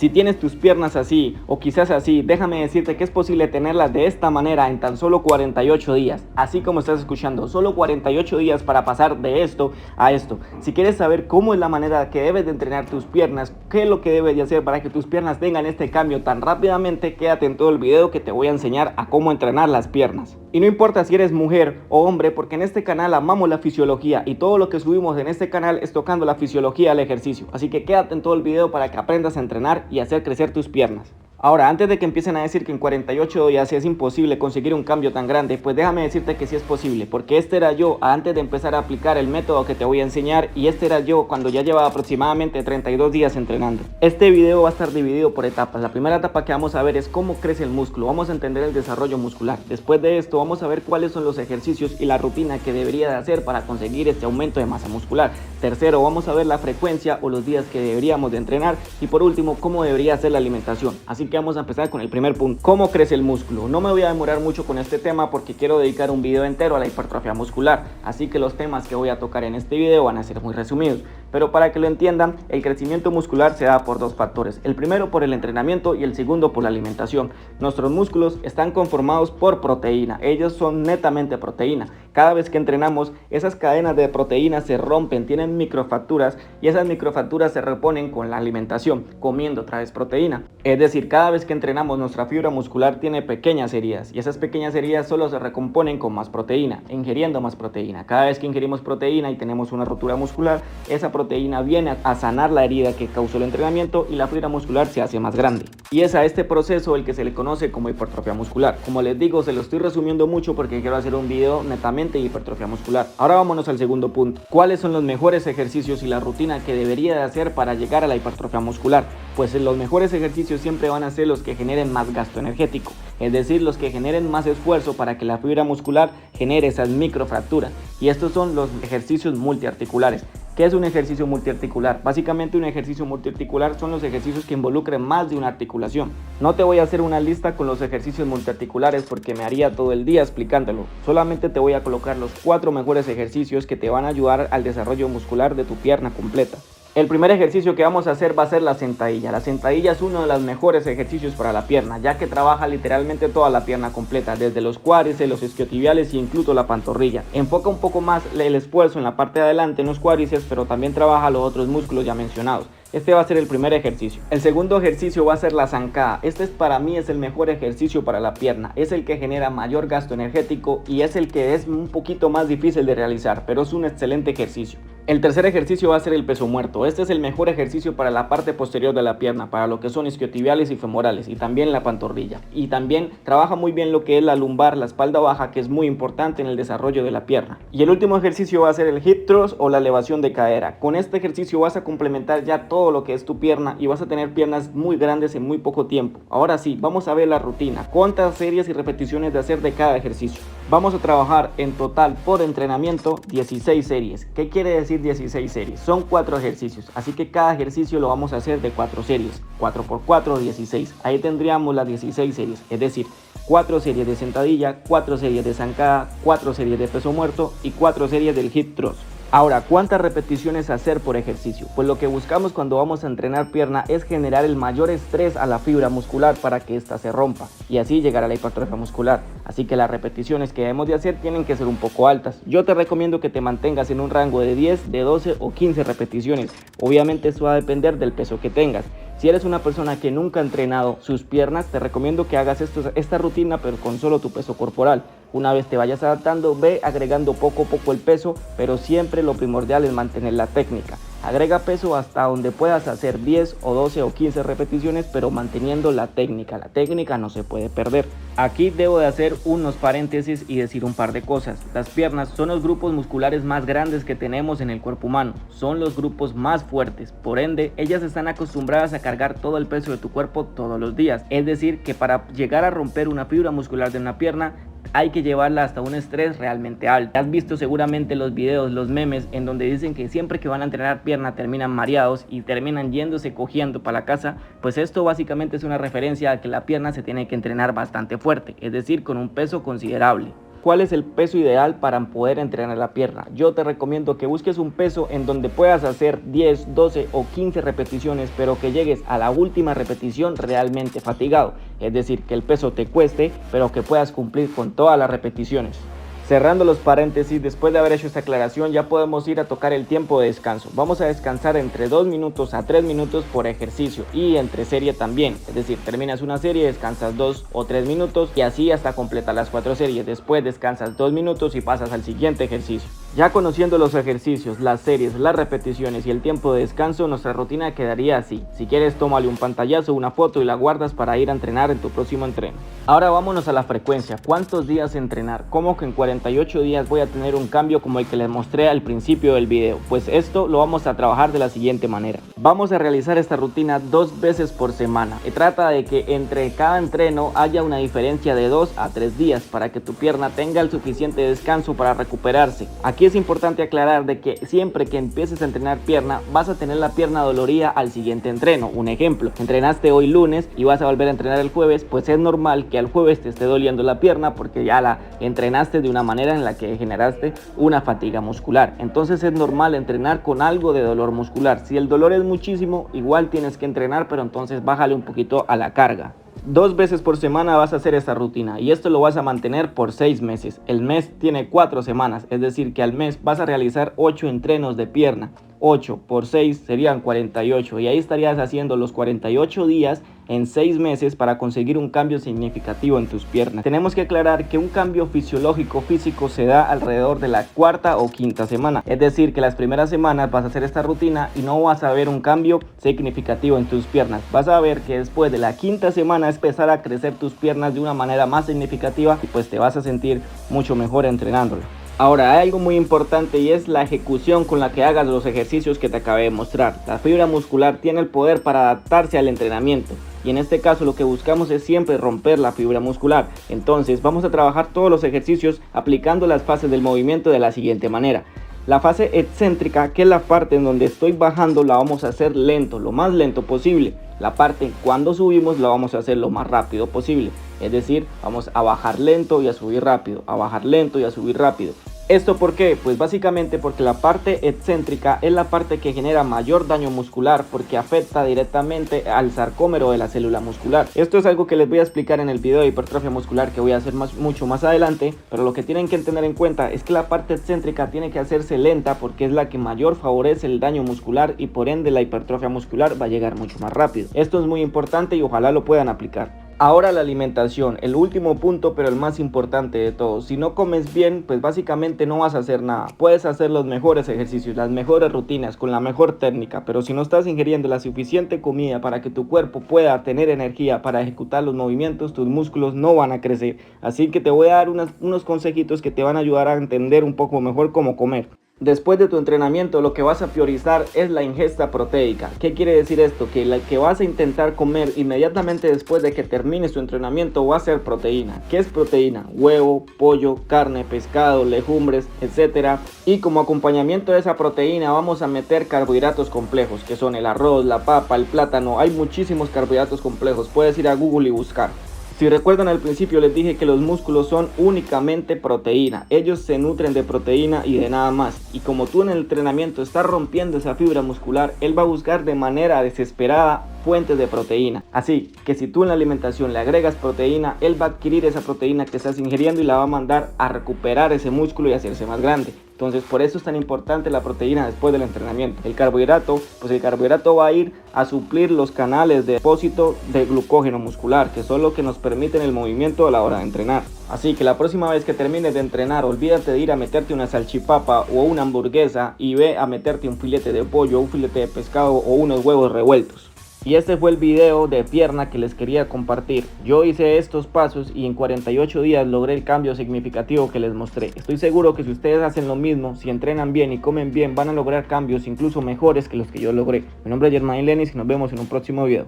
Si tienes tus piernas así o quizás así, déjame decirte que es posible tenerlas de esta manera en tan solo 48 días. Así como estás escuchando, solo 48 días para pasar de esto a esto. Si quieres saber cómo es la manera que debes de entrenar tus piernas, qué es lo que debes de hacer para que tus piernas tengan este cambio tan rápidamente, quédate en todo el video que te voy a enseñar a cómo entrenar las piernas. Y no importa si eres mujer o hombre, porque en este canal amamos la fisiología y todo lo que subimos en este canal es tocando la fisiología del ejercicio. Así que quédate en todo el video para que aprendas a entrenar y hacer crecer tus piernas. Ahora, antes de que empiecen a decir que en 48 días es imposible conseguir un cambio tan grande, pues déjame decirte que sí es posible, porque este era yo antes de empezar a aplicar el método que te voy a enseñar y este era yo cuando ya llevaba aproximadamente 32 días entrenando. Este video va a estar dividido por etapas. La primera etapa que vamos a ver es cómo crece el músculo, vamos a entender el desarrollo muscular. Después de esto vamos a ver cuáles son los ejercicios y la rutina que debería de hacer para conseguir este aumento de masa muscular. Tercero, vamos a ver la frecuencia o los días que deberíamos de entrenar y por último, cómo debería ser la alimentación. Así que vamos a empezar con el primer punto, cómo crece el músculo. No me voy a demorar mucho con este tema porque quiero dedicar un video entero a la hipertrofia muscular, así que los temas que voy a tocar en este video van a ser muy resumidos, pero para que lo entiendan, el crecimiento muscular se da por dos factores, el primero por el entrenamiento y el segundo por la alimentación. Nuestros músculos están conformados por proteína, ellos son netamente proteína. Cada vez que entrenamos, esas cadenas de proteínas se rompen, tienen microfracturas y esas microfracturas se reponen con la alimentación, comiendo otra vez proteína. Es decir, cada vez que entrenamos, nuestra fibra muscular tiene pequeñas heridas y esas pequeñas heridas solo se recomponen con más proteína, ingiriendo más proteína. Cada vez que ingerimos proteína y tenemos una rotura muscular, esa proteína viene a sanar la herida que causó el entrenamiento y la fibra muscular se hace más grande. Y es a este proceso el que se le conoce como hipertrofia muscular. Como les digo, se lo estoy resumiendo mucho porque quiero hacer un video netamente de hipertrofia muscular. Ahora vámonos al segundo punto. ¿Cuáles son los mejores ejercicios y la rutina que debería de hacer para llegar a la hipertrofia muscular? Pues los mejores ejercicios siempre van a ser los que generen más gasto energético, es decir, los que generen más esfuerzo para que la fibra muscular genere esas microfracturas. Y estos son los ejercicios multiarticulares. ¿Qué es un ejercicio multiarticular? Básicamente un ejercicio multiarticular son los ejercicios que involucren más de una articulación. No te voy a hacer una lista con los ejercicios multiarticulares porque me haría todo el día explicándolo. Solamente te voy a colocar los 4 mejores ejercicios que te van a ayudar al desarrollo muscular de tu pierna completa. El primer ejercicio que vamos a hacer va a ser la sentadilla. La sentadilla es uno de los mejores ejercicios para la pierna, ya que trabaja literalmente toda la pierna completa, desde los cuádriceps, los isquiotibiales y incluso la pantorrilla. Enfoca un poco más el esfuerzo en la parte de adelante, en los cuádriceps, pero también trabaja los otros músculos ya mencionados. Este va a ser el primer ejercicio. El segundo ejercicio va a ser la zancada. Para mí es el mejor ejercicio para la pierna. Es el que genera mayor gasto energético y es el que es un poquito más difícil de realizar, pero es un excelente ejercicio. El tercer ejercicio va a ser el peso muerto. Este es el mejor ejercicio para la parte posterior de la pierna, para lo que son isquiotibiales y femorales y también la pantorrilla. Y también trabaja muy bien lo que es la lumbar, la espalda baja, que es muy importante en el desarrollo de la pierna. Y el último ejercicio va a ser el hip thrust o la elevación de cadera. Con este ejercicio vas a complementar ya todo lo que es tu pierna y vas a tener piernas muy grandes en muy poco tiempo. Ahora sí, vamos a ver la rutina. ¿Cuántas series y repeticiones de hacer de cada ejercicio? Vamos a trabajar en total por entrenamiento 16 series. ¿Qué quiere decir 16 series? Son 4 ejercicios, así que cada ejercicio lo vamos a hacer de 4 series. 4 por 4, 16. Ahí tendríamos las 16 series, es decir, 4 series de sentadilla, 4 series de zancada, 4 series de peso muerto y 4 series del hip thrust. Ahora, ¿cuántas repeticiones hacer por ejercicio? Pues lo que buscamos cuando vamos a entrenar pierna es generar el mayor estrés a la fibra muscular para que ésta se rompa y así llegar a la hipertrofia muscular. Así que las repeticiones que debemos de hacer tienen que ser un poco altas. Yo te recomiendo que te mantengas en un rango de 10, de 12 o 15 repeticiones. Obviamente eso va a depender del peso que tengas. Si eres una persona que nunca ha entrenado sus piernas, te recomiendo que hagas esta rutina pero con solo tu peso corporal. Una vez te vayas adaptando, ve agregando poco a poco el peso, pero siempre lo primordial es mantener la técnica. Agrega peso hasta donde puedas hacer 10 o 12 o 15 repeticiones, pero manteniendo la técnica. La técnica no se puede perder. Aquí debo de hacer unos paréntesis y decir un par de cosas. Las piernas son los grupos musculares más grandes que tenemos en el cuerpo humano. Son los grupos más fuertes. Por ende, ellas están acostumbradas a cargar todo el peso de tu cuerpo todos los días. Es decir, que para llegar a romper una fibra muscular de una pierna, hay que llevarla hasta un estrés realmente alto. Has visto seguramente los videos, los memes en donde dicen que siempre que van a entrenar pierna terminan mareados y terminan yéndose cogiendo para la casa. Pues esto básicamente es una referencia a que la pierna se tiene que entrenar bastante fuerte, es decir, con un peso considerable. ¿cuál es el peso ideal para poder entrenar la pierna? Yo te recomiendo que busques un peso en donde puedas hacer 10, 12 o 15 repeticiones, pero que llegues a la última repetición realmente fatigado. Es decir, que el peso te cueste, pero que puedas cumplir con todas las repeticiones. Cerrando los paréntesis, después de haber hecho esta aclaración, ya podemos ir a tocar el tiempo de descanso. Vamos a descansar entre 2 minutos a 3 minutos por ejercicio y entre serie también. Es decir, terminas una serie, descansas 2 o 3 minutos y así hasta completar las 4 series. Después descansas 2 minutos y pasas al siguiente ejercicio. Ya conociendo los ejercicios, las series, las repeticiones y el tiempo de descanso, nuestra rutina quedaría así. Si quieres, tómale un pantallazo, una foto y la guardas para ir a entrenar en tu próximo entreno. Ahora vámonos a la frecuencia. ¿Cuántos días entrenar? ¿Cómo que en 48 días voy a tener un cambio como el que les mostré al principio del video? Pues esto lo vamos a trabajar de la siguiente manera. Vamos a realizar esta rutina 2 veces por semana. Trata de que entre cada entreno haya una diferencia de 2 a 3 días para que tu pierna tenga el suficiente descanso para recuperarse. Aquí es importante aclarar de que siempre que empieces a entrenar pierna, vas a tener la pierna dolorida al siguiente entreno. Un ejemplo, entrenaste hoy lunes y vas a volver a entrenar el jueves, pues es normal que al jueves te esté doliendo la pierna porque ya la entrenaste de una manera en la que generaste una fatiga muscular. Entonces es normal entrenar con algo de dolor muscular. Si el dolor es muchísimo, igual tienes que entrenar, pero entonces bájale un poquito a la carga. 2 veces por semana vas a hacer esta rutina y esto lo vas a mantener por 6 meses. El mes tiene 4 semanas, es decir que al mes vas a realizar 8 entrenos de pierna. 8 por 6 serían 48 y ahí estarías haciendo los 48 días en 6 meses para conseguir un cambio significativo en tus piernas. Tenemos que aclarar que un cambio fisiológico físico se da alrededor de la 4ª o 5ª semana, es decir que las primeras semanas vas a hacer esta rutina y no vas a ver un cambio significativo en tus piernas. Vas a ver que después de la 5ª semana empezar a crecer tus piernas de una manera más significativa y pues te vas a sentir mucho mejor entrenándolo. Ahora hay algo muy importante y es la ejecución con la que hagas los ejercicios que te acabé de mostrar. La fibra muscular tiene el poder para adaptarse al entrenamiento y en este caso lo que buscamos es siempre romper la fibra muscular. Entonces vamos a trabajar todos los ejercicios aplicando las fases del movimiento de la siguiente manera. La fase excéntrica, que es la parte en donde estoy bajando, la vamos a hacer lento, lo más lento posible. La parte cuando subimos la vamos a hacer lo más rápido posible. Es decir, vamos a bajar lento y a subir rápido, a bajar lento y a subir rápido. ¿Esto por qué? Pues básicamente porque la parte excéntrica es la parte que genera mayor daño muscular porque afecta directamente al sarcómero de la célula muscular. Esto es algo que les voy a explicar en el video de hipertrofia muscular que voy a hacer mucho más adelante, pero lo que tienen que tener en cuenta es que la parte excéntrica tiene que hacerse lenta porque es la que mayor favorece el daño muscular y por ende la hipertrofia muscular va a llegar mucho más rápido. Esto es muy importante y ojalá lo puedan aplicar. Ahora la alimentación, el último punto pero el más importante de todos. Si no comes bien, pues básicamente no vas a hacer nada. Puedes hacer los mejores ejercicios, las mejores rutinas, con la mejor técnica, pero si no estás ingiriendo la suficiente comida para que tu cuerpo pueda tener energía para ejecutar los movimientos, tus músculos no van a crecer. Así que te voy a dar unos consejitos que te van a ayudar a entender un poco mejor cómo comer. Después de tu entrenamiento lo que vas a priorizar es la ingesta proteica. ¿Qué quiere decir esto? Que la que vas a intentar comer inmediatamente después de que termines tu entrenamiento va a ser proteína. ¿Qué es proteína? Huevo, pollo, carne, pescado, legumbres, etc. Y como acompañamiento de esa proteína vamos a meter carbohidratos complejos, que son el arroz, la papa, el plátano. Hay muchísimos carbohidratos complejos, puedes ir a Google y buscar. Si recuerdan al principio les dije que los músculos son únicamente proteína, ellos se nutren de proteína y de nada más, y como tú en el entrenamiento estás rompiendo esa fibra muscular, él va a buscar de manera desesperada fuentes de proteína. Así que si tú en la alimentación le agregas proteína, él va a adquirir esa proteína que estás ingiriendo y la va a mandar a recuperar ese músculo y hacerse más grande. Entonces por eso es tan importante la proteína después del entrenamiento. El carbohidrato, pues el carbohidrato va a ir a suplir los canales de depósito de glucógeno muscular, que son lo que nos permiten el movimiento a la hora de entrenar. Así que la próxima vez que termines de entrenar, olvídate de ir a meterte una salchipapa o una hamburguesa y ve a meterte un filete de pollo, un filete de pescado o unos huevos revueltos. Y este fue el video de pierna que les quería compartir. Yo hice estos pasos y en 48 días logré el cambio significativo que les mostré. Estoy seguro que si ustedes hacen lo mismo, si entrenan bien y comen bien, van a lograr cambios incluso mejores que los que yo logré. Mi nombre es Germain Lenis y nos vemos en un próximo video.